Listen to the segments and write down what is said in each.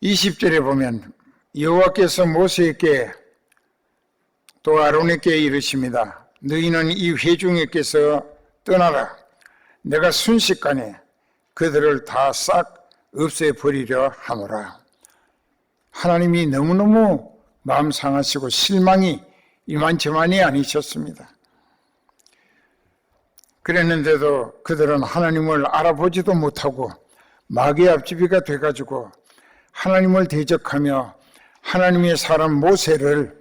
20절에 보면 여호와께서 모세에게 또 아론에게 이르십니다. 너희는 이 회중에게서 떠나라. 내가 순식간에 그들을 다 싹 없애버리려 하노라. 하나님이 너무너무 마음 상하시고 실망이 이만저만이 아니셨습니다. 그랬는데도 그들은 하나님을 알아보지도 못하고 마귀의 앞집이가 돼가지고 하나님을 대적하며 하나님의 사람 모세를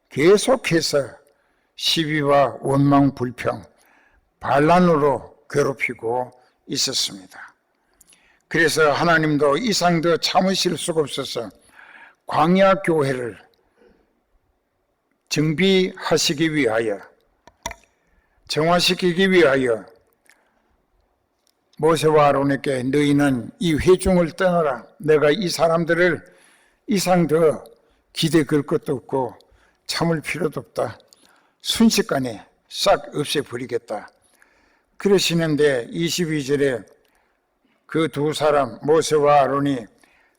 계속해서 시비와 원망, 불평, 반란으로 괴롭히고 있었습니다. 그래서 하나님도 이상 더 참으실 수가 없어서 광야 교회를 정비하시기 위하여, 정화시키기 위하여 모세와 아론에게 너희는 이 회중을 떠나라. 내가 이 사람들을 이상 더 기대 걸 것도 없고 참을 필요도 없다. 순식간에 싹 없애버리겠다. 그러시는데 22절에 그 두 사람 모세와 아론이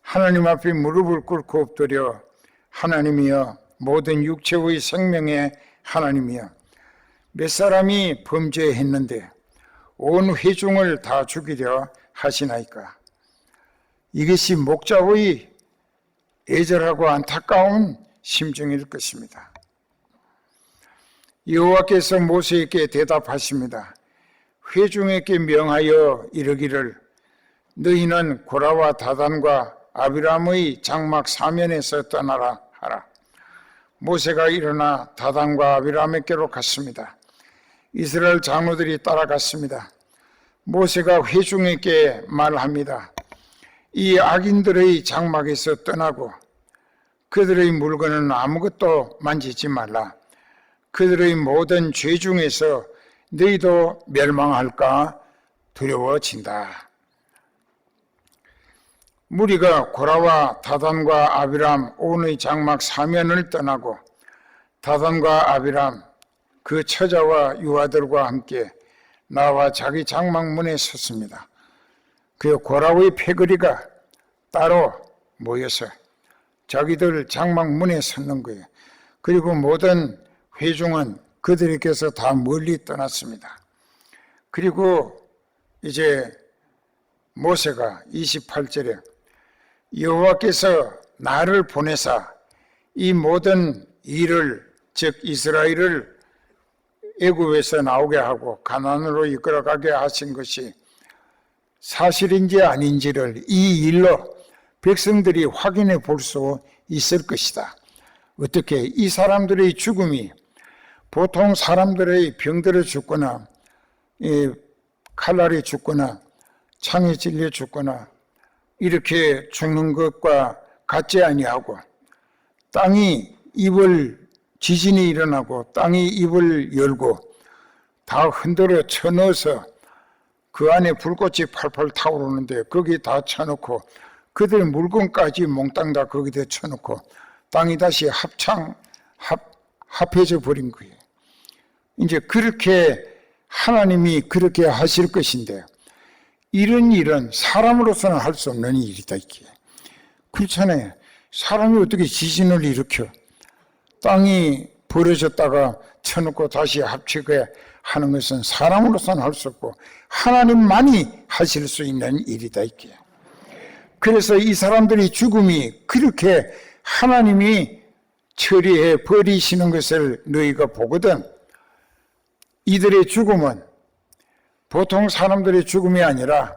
하나님 앞에 무릎을 꿇고 엎드려 하나님이여 모든 육체의 생명의 하나님이여 몇 사람이 범죄했는데 온 회중을 다 죽이려 하시나이까. 이것이 목자의 애절하고 안타까운 심정일 것입니다. 여호와께서 모세에게 대답하십니다. 회중에게 명하여 이르기를 너희는 고라와 다단과 아비람의 장막 사면에서 떠나라 하라. 모세가 일어나 다단과 아비람에게로 갔습니다. 이스라엘 장로들이 따라갔습니다. 모세가 회중에게 말합니다. 이 악인들의 장막에서 떠나고 그들의 물건은 아무것도 만지지 말라. 그들의 모든 죄 중에서 너희도 멸망할까 두려워진다. 무리가 고라와 다단과 아비람 온의 장막 사면을 떠나고 다단과 아비람 그 처자와 유아들과 함께 나와 자기 장막문에 섰습니다. 그 고라의 패거리가 따로 모여서 자기들 장막문에 섰는 거예요. 그리고 모든 회중은 그들에게서 다 멀리 떠났습니다. 그리고 이제 모세가 28절에 여호와께서 나를 보내사 이 모든 일을 즉 이스라엘을 애굽에서 나오게 하고 가나안으로 이끌어가게 하신 것이 사실인지 아닌지를 이 일로 백성들이 확인해 볼 수 있을 것이다. 어떻게 이 사람들의 죽음이 보통 사람들의 병들어 죽거나 칼날에 죽거나 창에 찔려 죽거나 이렇게 죽는 것과 같지 아니하고 땅이 지진이 일어나고 땅이 입을 열고 다 흔들어 쳐넣어서 그 안에 불꽃이 팔팔 타오르는데 거기 다 쳐놓고 그들 물건까지 몽땅 다 거기다 쳐놓고 땅이 다시 합해져 버린 거예요. 이제 그렇게 하나님이 그렇게 하실 것인데 이런 일은 사람으로서는 할 수 없는 일이다 이게. 그렇잖아요. 사람이 어떻게 지진을 일으켜 땅이 벌어졌다가 쳐놓고 다시 합치게 하는 것은 사람으로서는 할 수 없고 하나님만이 하실 수 있는 일이다 이게. 그래서 이 사람들의 죽음이 그렇게 하나님이 처리해 버리시는 것을 너희가 보거든. 이들의 죽음은 보통 사람들의 죽음이 아니라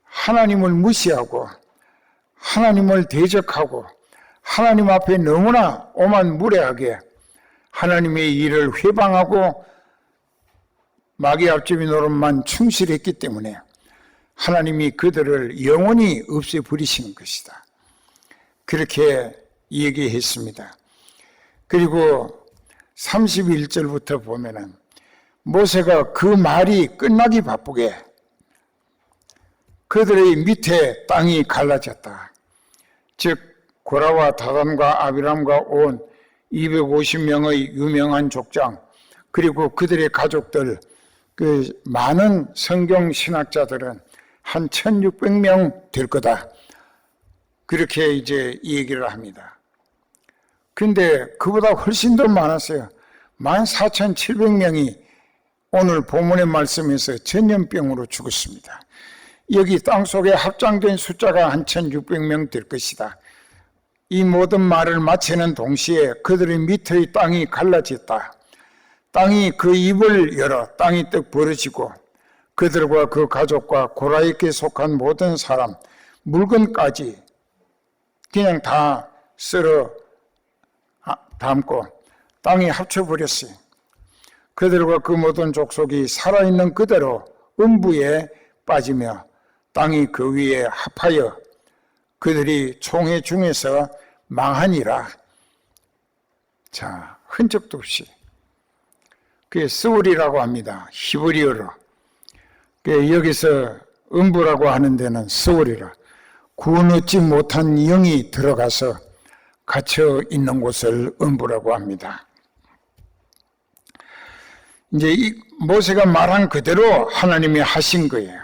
하나님을 무시하고 하나님을 대적하고 하나님 앞에 너무나 오만무례하게 하나님의 일을 회방하고 마귀 앞집이 노릇만 충실했기 때문에 하나님이 그들을 영원히 없애버리시는 것이다. 그렇게 얘기했습니다. 그리고 31절부터 보면은 모세가 그 말이 끝나기 바쁘게 그들의 밑에 땅이 갈라졌다. 즉 고라와 다단과 아비람과 온 250명의 유명한 족장 그리고 그들의 가족들 그 많은 성경 신학자들은 한 1600명 될 거다. 그렇게 이제 얘기를 합니다. 근데 그보다 훨씬 더 많았어요. 14,700명이 오늘 본문의 말씀에서 전염병으로 죽었습니다. 여기 땅속에 합장된 숫자가 한 1,600명 될 것이다. 이 모든 말을 마치는 동시에 그들의 밑의 땅이 갈라졌다. 땅이 그 입을 열어 땅이 떡 벌어지고 그들과 그 가족과 고라에게 속한 모든 사람, 물건까지 그냥 다 쓸어 담고 땅이 합쳐버렸어요. 그들과 그 모든 족속이 살아있는 그대로 음부에 빠지며 땅이 그 위에 합하여 그들이 총회 중에서 망하니라. 자, 흔적도 없이. 그게 스울이라고 합니다. 히브리어로. 여기서 음부라고 하는 데는 스울이라. 구원 얻지 못한 영이 들어가서 갇혀 있는 곳을 음부라고 합니다. 이제 이 모세가 말한 그대로 하나님이 하신 거예요.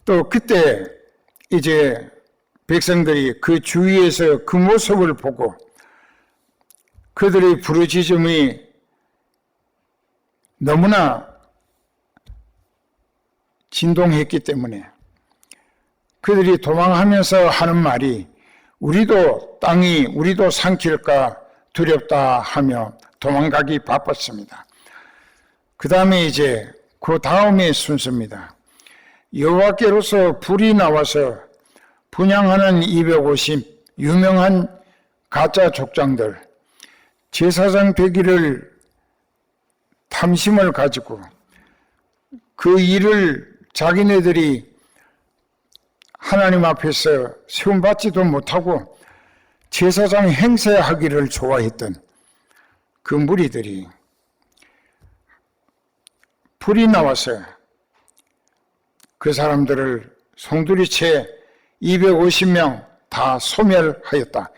또 그때 이제 백성들이 그 주위에서 그 모습을 보고 그들의 부르짖음이 너무나 진동했기 때문에 그들이 도망하면서 하는 말이 우리도 삼킬까 두렵다 하며 도망가기 바빴습니다. 그 다음에 이제 그 다음의 순서입니다. 여호와께로서 불이 나와서 분향하는 250 유명한 가짜 족장들 제사장 되기를 탐심을 가지고 그 일을 자기네들이 하나님 앞에서 세움받지도 못하고 제사장 행세하기를 좋아했던 그 무리들이 불이 나와서 그 사람들을 송두리째 250명 다 소멸하였다.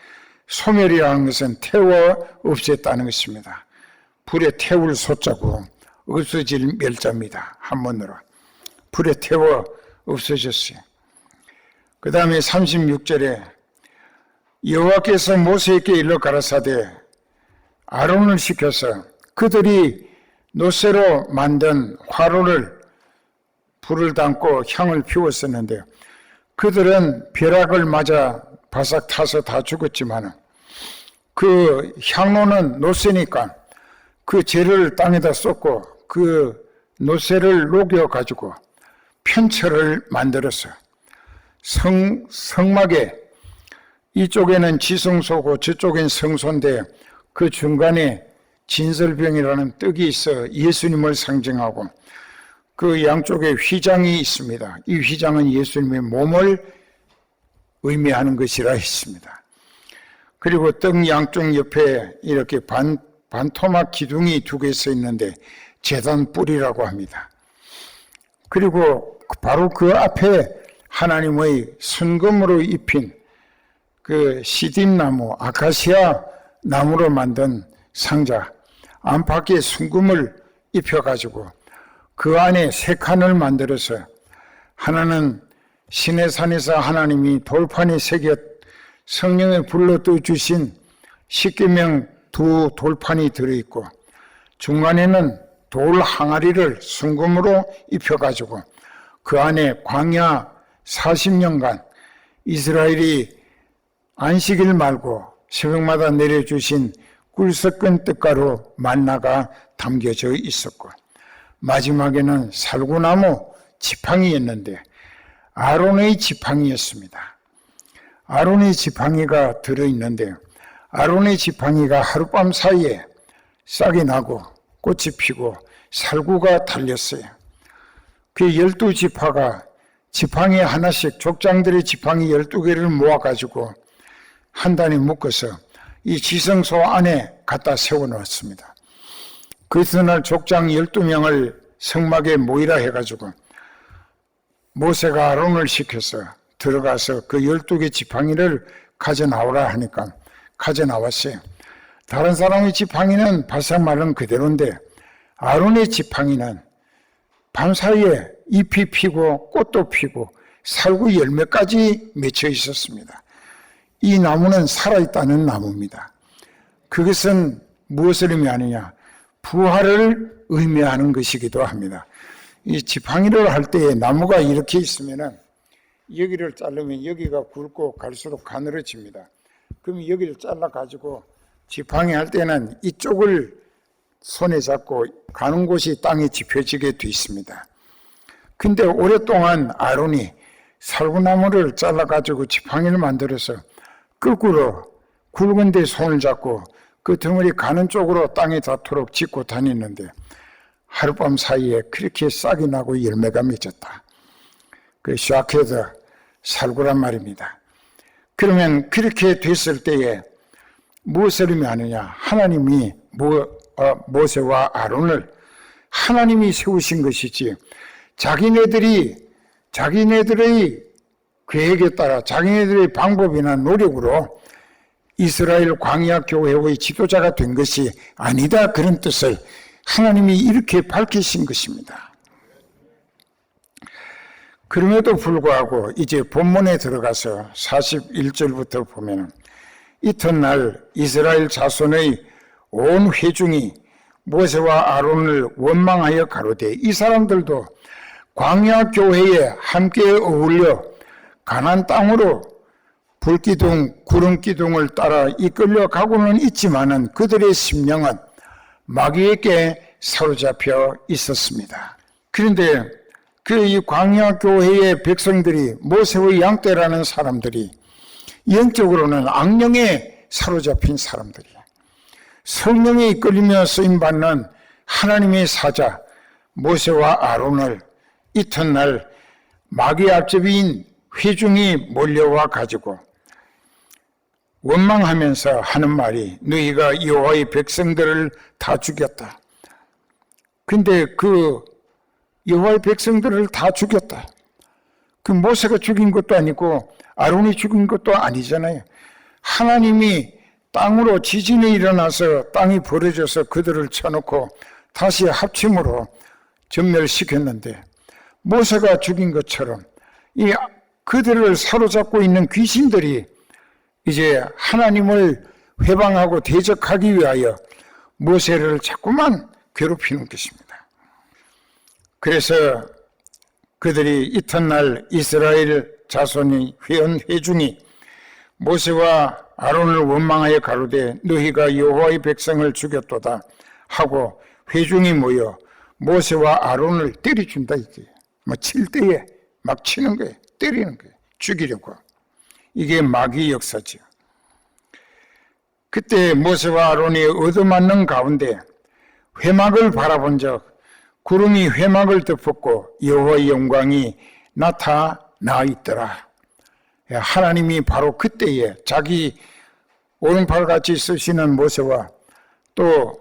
소멸이라는 것은 태워 없앴다는 것입니다. 불에 태울 소자고 없어질 멸자입니다. 한문으로. 불에 태워 없어졌어요. 그 다음에 36절에 여호와께서 모세에게 일러 가라사대 아론을 시켜서 그들이 노새로 만든 화로를 불을 담고 향을 피웠었는데 그들은 벼락을 맞아 바싹 타서 다 죽었지만 그 향로는 노새니까 그 재를 땅에다 쏟고 그 노새를 녹여가지고 편철을 만들었어요. 성막에 이쪽에는 지성소고 저쪽엔 성소인데 그 중간에 진설병이라는 떡이 있어 예수님을 상징하고 그 양쪽에 휘장이 있습니다. 이 휘장은 예수님의 몸을 의미하는 것이라 했습니다. 그리고 떡 양쪽 옆에 이렇게 반토막 기둥이 두 개 서 있는데 제단 뿔이라고 합니다. 그리고 바로 그 앞에 하나님의 순금으로 입힌 그 시딤나무, 아카시아 나무로 만든 상자, 안팎에 순금을 입혀가지고 그 안에 세 칸을 만들어서 하나는 시내산에서 하나님이 돌판에 새겨 성령에 불러 떠주신 십계명 두 돌판이 들어있고 중간에는 돌 항아리를 순금으로 입혀가지고 그 안에 광야 40년간 이스라엘이 안식일 말고 새벽마다 내려주신 꿀 섞은 떡가루 만나가 담겨져 있었고 마지막에는 살구나무 지팡이였는데 아론의 지팡이였습니다. 아론의 지팡이가 들어있는데 아론의 지팡이가 하룻밤 사이에 싹이 나고 꽃이 피고 살구가 달렸어요. 그 12지파가 지팡이 하나씩 족장들의 지팡이 12개를 모아가지고 한 단에 묶어서 이 지성소 안에 갖다 세워놓았습니다. 그 이튿날 족장 12명을 성막에 모이라 해가지고 모세가 아론을 시켜서 들어가서 그 12개 지팡이를 가져나오라 하니까 가져나왔어요. 다른 사람의 지팡이는 바싹 마른 그대로인데 아론의 지팡이는 밤사이에 잎이 피고 꽃도 피고 살구 열매까지 맺혀 있었습니다. 이 나무는 살아있다는 나무입니다. 그것은 무엇을 의미하느냐? 부활을 의미하는 것이기도 합니다. 이 지팡이를 할 때 나무가 이렇게 있으면은 여기를 자르면 여기가 굵고 갈수록 가늘어집니다. 그럼 여기를 잘라 가지고 지팡이 할 때는 이쪽을 손에 잡고 가는 곳이 땅에 짚혀지게 돼 있습니다. 근데 오랫동안 아론이 살구나무를 잘라 가지고 지팡이를 만들어서 거꾸로 굵은 데 손을 잡고 그 덩어리 가는 쪽으로 땅에 닿도록 짚고 다녔는데 하룻밤 사이에 그렇게 싹이 나고 열매가 맺었다. 그 샤케드 살구란 말입니다. 그러면 그렇게 됐을 때에 무엇을 의미하느냐? 하나님이 모세와 아론을 하나님이 세우신 것이지 자기네들의 계획에 따라 자기네들의 방법이나 노력으로 이스라엘 광야 교회의 지도자가 된 것이 아니다, 그런 뜻을 하나님이 이렇게 밝히신 것입니다. 그럼에도 불구하고 이제 본문에 들어가서 41절부터 보면 이튿날 이스라엘 자손의 온 회중이 모세와 아론을 원망하여 가로되 이 사람들도 광야 교회에 함께 어울려 가나안 땅으로 불기둥, 구름기둥을 따라 이끌려 가고는 있지만은 그들의 심령은 마귀에게 사로잡혀 있었습니다. 그런데 이 광야 교회의 백성들이 모세의 양떼라는 사람들이 영적으로는 악령에 사로잡힌 사람들이야. 성령에 이끌리며 쓰임받는 하나님의 사자 모세와 아론을 이튿날 마귀 앞제비인 회중이 몰려와 가지고 원망하면서 하는 말이 너희가 여호와의 백성들을 다 죽였다. 근데 그 여호와의 백성들을 다 죽였다. 그 모세가 죽인 것도 아니고 아론이 죽인 것도 아니잖아요. 하나님이 땅으로 지진이 일어나서 땅이 벌어져서 그들을 쳐놓고 다시 합침으로 전멸시켰는데 모세가 죽인 것처럼 이 그들을 사로잡고 있는 귀신들이 이제 하나님을 회방하고 대적하기 위하여 모세를 자꾸만 괴롭히는 것입니다. 그래서 그들이 이튿날 이스라엘 자손이 회중이 모세와 아론을 원망하여 가로되 너희가 여호와의 백성을 죽였도다 하고 회중이 모여 모세와 아론을 때려준다 이게. 칠 때에 막 치는 거예요. 때리는 거예요. 죽이려고. 이게 마귀 역사죠. 그때 모세와 아론이 얻어맞는 가운데 회막을 바라본 적 구름이 회막을 덮었고 여호와의 영광이 나타나 있더라. 하나님이 바로 그때에 자기 오른팔같이 쓰시는 모세와 또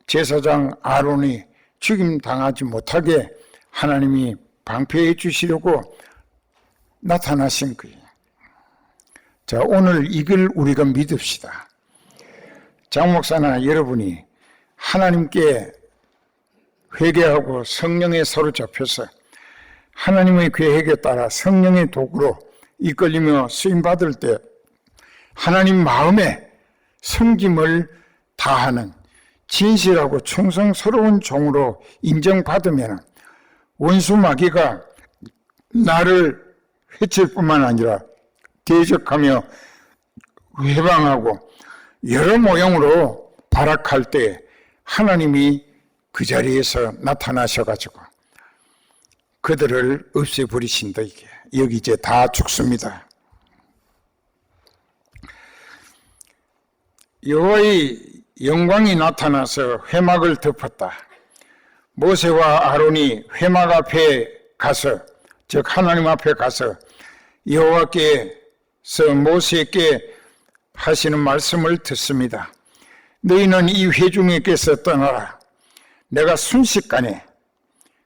제사장 아론이 죽임당하지 못하게 하나님이 방패해 주시려고 나타나신 거예요. 자, 오늘 이걸 우리가 믿읍시다. 장 목사나 여러분이 하나님께 회개하고 성령에 사로잡혀서 하나님의 계획에 따라 성령의 도구로 이끌리며 쓰임받을 때 하나님 마음에 섬김을 다하는 진실하고 충성스러운 종으로 인정받으면 원수 마귀가 나를 해칠 뿐만 아니라 대적하며 회방하고 여러 모형으로 발악할 때 하나님이 그 자리에서 나타나셔가지고 그들을 없애버리신다. 이게 여기 이제 다 죽습니다. 여호와의 영광이 나타나서 회막을 덮었다. 모세와 아론이 회막 앞에 가서 즉 하나님 앞에 가서 여호와께서 모세에게 하시는 말씀을 듣습니다. 너희는 이 회중에게서 떠나라. 내가 순식간에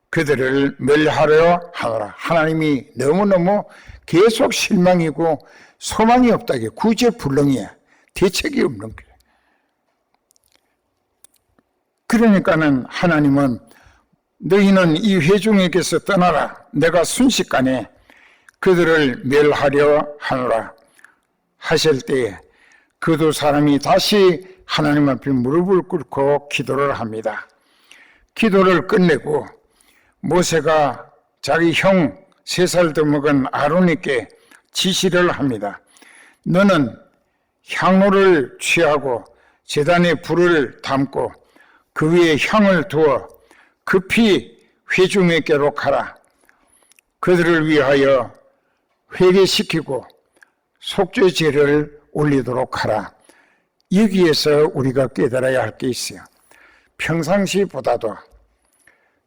그들을 멸하려 하노라. 하나님이 너무너무 계속 실망이고 소망이 없다게 구제불능이야. 대책이 없는 거야. 그러니까는 하나님은 너희는 이 회중에게서 떠나라. 내가 순식간에 그들을 멸하려 하노라 하실 때에 그 두 사람이 다시 하나님 앞에 무릎을 꿇고 기도를 합니다. 기도를 끝내고 모세가 자기 형 3살 더 먹은 아론에게 지시를 합니다. 너는 향로를 취하고 제단에 불을 담고 그 위에 향을 두어 급히 회중에게로 가라. 그들을 위하여 회개시키고 속죄제를 올리도록 하라. 여기에서 우리가 깨달아야 할 게 있어요. 평상시보다도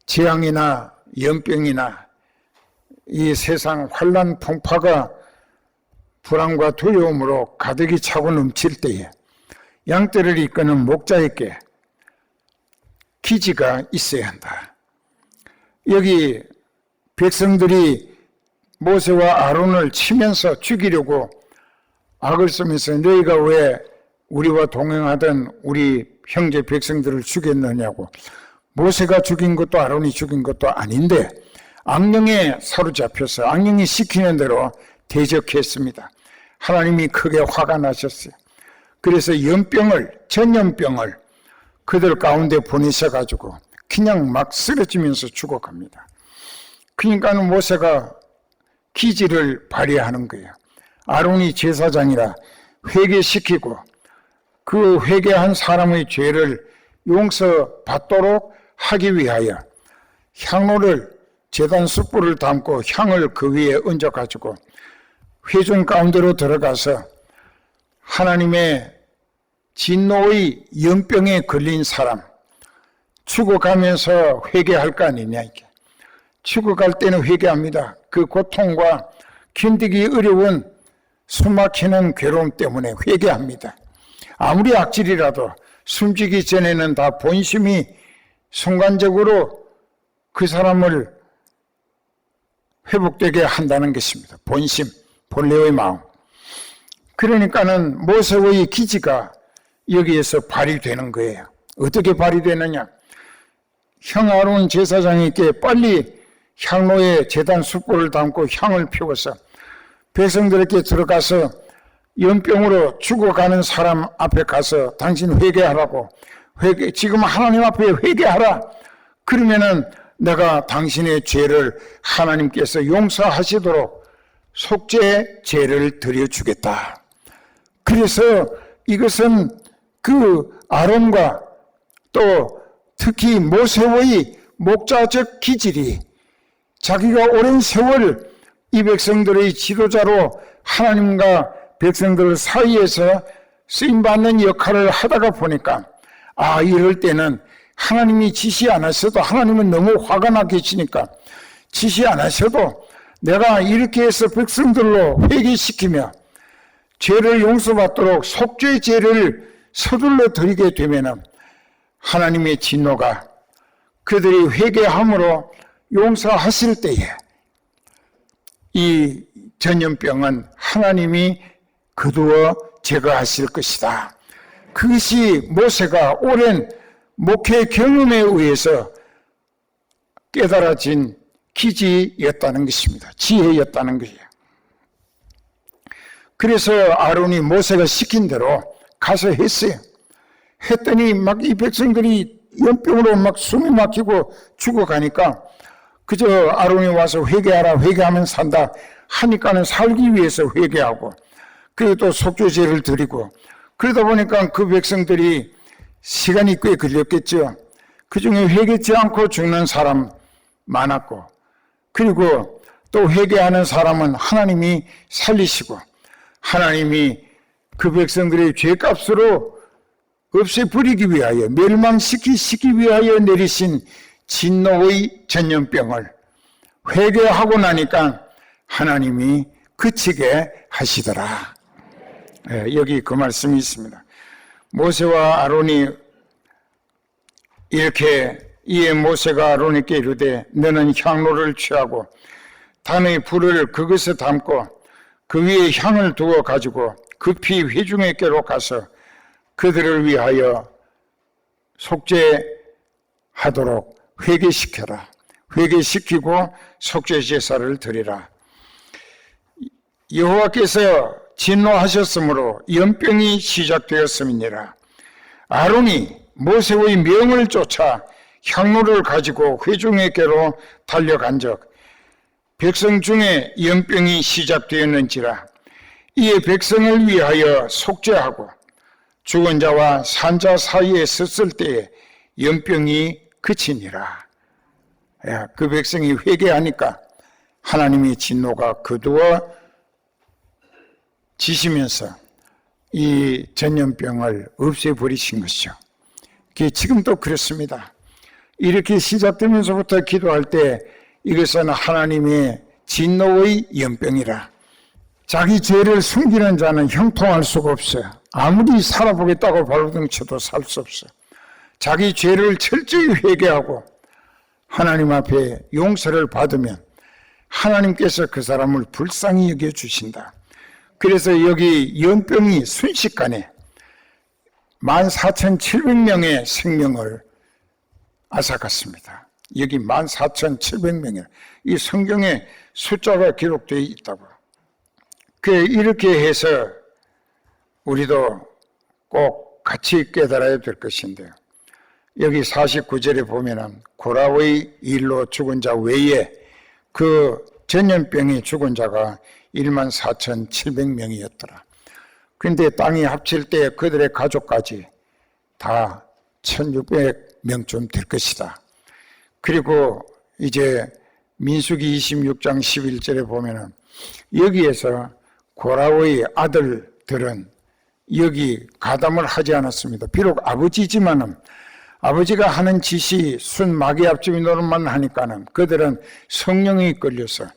재앙이나 연병이나 이 세상 환난 풍파가 불안과 두려움으로 가득히 차고 넘칠 때에 양떼를 이끄는 목자에게 기지가 있어야 한다. 여기 백성들이 모세와 아론을 치면서 죽이려고 악을 쓰면서 너희가 왜 우리와 동행하던 우리 형제 백성들을 죽였느냐고. 모세가 죽인 것도 아론이 죽인 것도 아닌데 악령에 사로잡혀서 악령이 시키는 대로 대적했습니다. 하나님이 크게 화가 나셨어요. 그래서 전염병을 그들 가운데 보내셔가지고 그냥 막 쓰러지면서 죽어갑니다. 그러니까 모세가 기지를 발휘하는 거예요. 아론이 제사장이라 회개시키고 그 회개한 사람의 죄를 용서받도록 하기 위하여 향로를 제단 숯불을 담고 향을 그 위에 얹어가지고 회중 가운데로 들어가서 하나님의 진노의 연병에 걸린 사람 죽어가면서 회개할 거 아니냐 이게. 죽어갈 때는 회개합니다. 그 고통과 견디기 어려운 숨막히는 괴로움 때문에 회개합니다. 아무리 악질이라도 숨지기 전에는 다 본심이 순간적으로 그 사람을 회복되게 한다는 것입니다. 본심, 본래의 마음. 그러니까는 모세의 기지가 여기에서 발휘되는 거예요. 어떻게 발휘되느냐? 형 아론 제사장에게 빨리 향로에 제단 숯불을 담고 향을 피워서 백성들에게 들어가서 연병으로 죽어가는 사람 앞에 가서 당신 회개하라고, 지금 하나님 앞에 회개하라. 그러면은 내가 당신의 죄를 하나님께서 용서하시도록 속죄제를 드려주겠다. 그래서 이것은 그 아론과 또 특히 모세의 목자적 기질이 자기가 오랜 세월 이 백성들의 지도자로 하나님과 백성들 사이에서 쓰임받는 역할을 하다가 보니까 이럴 때는 하나님이 지시 안 하셔도 하나님은 너무 화가 나 계시니까 지시 안 하셔도 내가 이렇게 해서 백성들로 회개시키며 죄를 용서받도록 속죄제를 서둘러 드리게 되면 하나님의 진노가 그들이 회개함으로 용서하실 때에 이 전염병은 하나님이 거두어 제거하실 것이다. 그것이 모세가 오랜 목회 경험에 의해서 깨달아진 기지였다는 것입니다. 지혜였다는 것이에요. 그래서 아론이 모세가 시킨 대로 가서 했어요. 했더니 막 이 백성들이 연병으로 막 숨이 막히고 죽어가니까 그저 아론이 와서 회개하라, 회개하면 산다 하니까는 살기 위해서 회개하고 그리고 또 속죄제를 드리고 그러다 보니까 그 백성들이 시간이 꽤 걸렸겠죠. 그중에 회개치 않고 죽는 사람 많았고 그리고 또 회개하는 사람은 하나님이 살리시고 하나님이 그 백성들의 죄값으로 없애버리기 위하여 멸망시키기 위하여 내리신 진노의 전염병을 회개하고 나니까 하나님이 그치게 하시더라. 여기 그 말씀이 있습니다. 모세와 아론이 이렇게 이에 모세가 아론에게 이르되 너는 향로를 취하고 단의 불을 그것에 담고 그 위에 향을 두어 가지고 급히 회중에게로 가서 그들을 위하여 속죄하도록 회개시켜라. 회개시키고 속죄제사를 드리라. 여호와께서 진노하셨으므로 연병이 시작되었음이니라. 아론이 모세의 명을 쫓아 향로를 가지고 회중에게로 달려간즉 백성 중에 연병이 시작되었는지라. 이에 백성을 위하여 속죄하고 죽은 자와 산 자 사이에 섰을 때에 연병이 그치니라. 그 백성이 회개하니까 하나님의 진노가 거두어 지시면서 이 전염병을 없애버리신 것이죠. 지금도 그렇습니다. 이렇게 시작되면서부터 기도할 때 이것은 하나님의 진노의 연병이라. 자기 죄를 숨기는 자는 형통할 수가 없어요. 아무리 살아보겠다고 발버둥 쳐도 살 수 없어요. 자기 죄를 철저히 회개하고 하나님 앞에 용서를 받으면 하나님께서 그 사람을 불쌍히 여겨주신다. 그래서 여기 연병이 순식간에 14,700명의 생명을 앗아갔습니다. 여기 14,700명이라. 이 성경에 숫자가 기록되어 있다고. 이렇게 해서 우리도 꼭 같이 깨달아야 될 것인데요. 여기 49절에 보면은 고라의 일로 죽은 자 외에 그 전염병이 죽은 자가 14,700명이었더라. 그런데 땅이 합칠 때 그들의 가족까지 다 1,600명쯤 될 것이다. 그리고 이제 민수기 26장 11절에 보면은 여기에서 고라의 아들들은 여기 가담을 하지 않았습니다. 비록 아버지지만은 아버지가 하는 짓이 순 마귀 앞집이 노릇만 하니까는 그들은 성령이 끌려서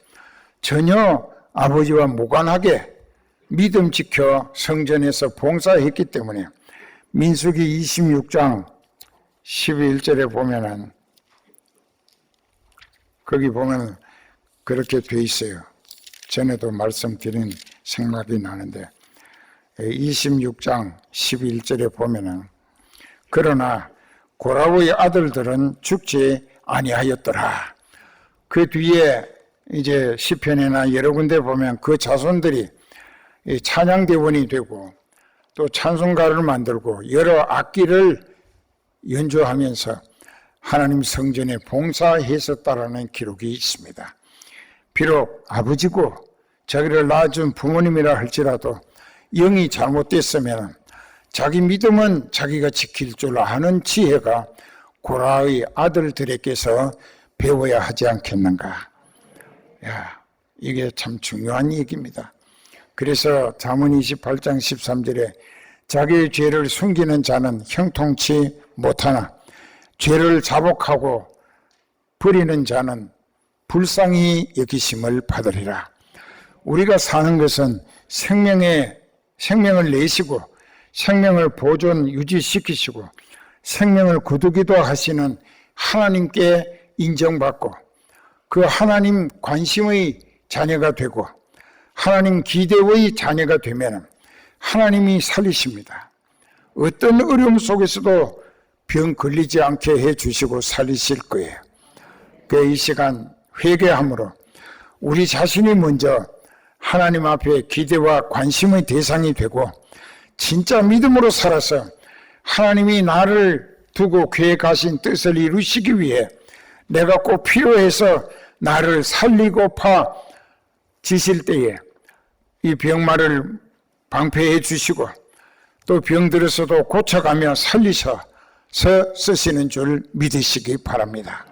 전혀 아버지와 무관하게 믿음 지켜 성전에서 봉사했기 때문에 민수기 26장 11절에 보면은 거기 보면 그렇게 돼 있어요. 전에도 말씀드린 생각이 나는데 26장 11절에 보면은 그러나 고라의 아들들은 죽지 아니하였더라. 그 뒤에 이제 시편이나 여러 군데 보면 그 자손들이 찬양대원이 되고 또 찬송가를 만들고 여러 악기를 연주하면서 하나님 성전에 봉사했었다라는 기록이 있습니다. 비록 아버지고 자기를 낳아준 부모님이라 할지라도 영이 잘못됐으면 자기 믿음은 자기가 지킬 줄 아는 지혜가 고라의 아들들에게서 배워야 하지 않겠는가. 이게 참 중요한 얘기입니다. 그래서 잠언 28장 13절에 자기의 죄를 숨기는 자는 형통치 못하나 죄를 자복하고 버리는 자는 불쌍히 여기심을 받으리라. 우리가 사는 것은 생명을 내시고 생명을 보존 유지시키시고 생명을 거두기도 하시는 하나님께 인정받고 그 하나님 관심의 자녀가 되고 하나님 기대의 자녀가 되면 하나님이 살리십니다. 어떤 어려움 속에서도 병 걸리지 않게 해주시고 살리실 거예요. 이 시간 회개함으로 우리 자신이 먼저 하나님 앞에 기대와 관심의 대상이 되고 진짜 믿음으로 살아서 하나님이 나를 두고 계획하신 뜻을 이루시기 위해 내가 꼭 필요해서 나를 살리고파 지실 때에 이 병마를 방패해 주시고 또 병들어서도 고쳐가며 살리셔서 쓰시는 줄 믿으시기 바랍니다.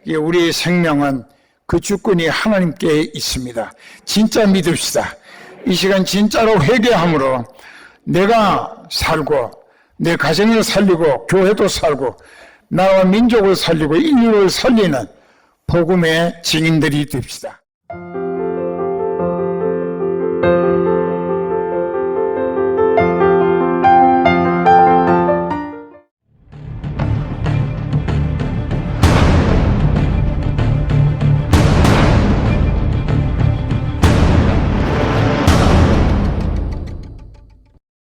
우리의 생명은 그 주권이 하나님께 있습니다. 진짜 믿읍시다. 이 시간 진짜로 회개함으로 내가 살고 내 가정을 살리고 교회도 살고 나와 민족을 살리고 인류를 살리는 복음의 증인들이 됩시다.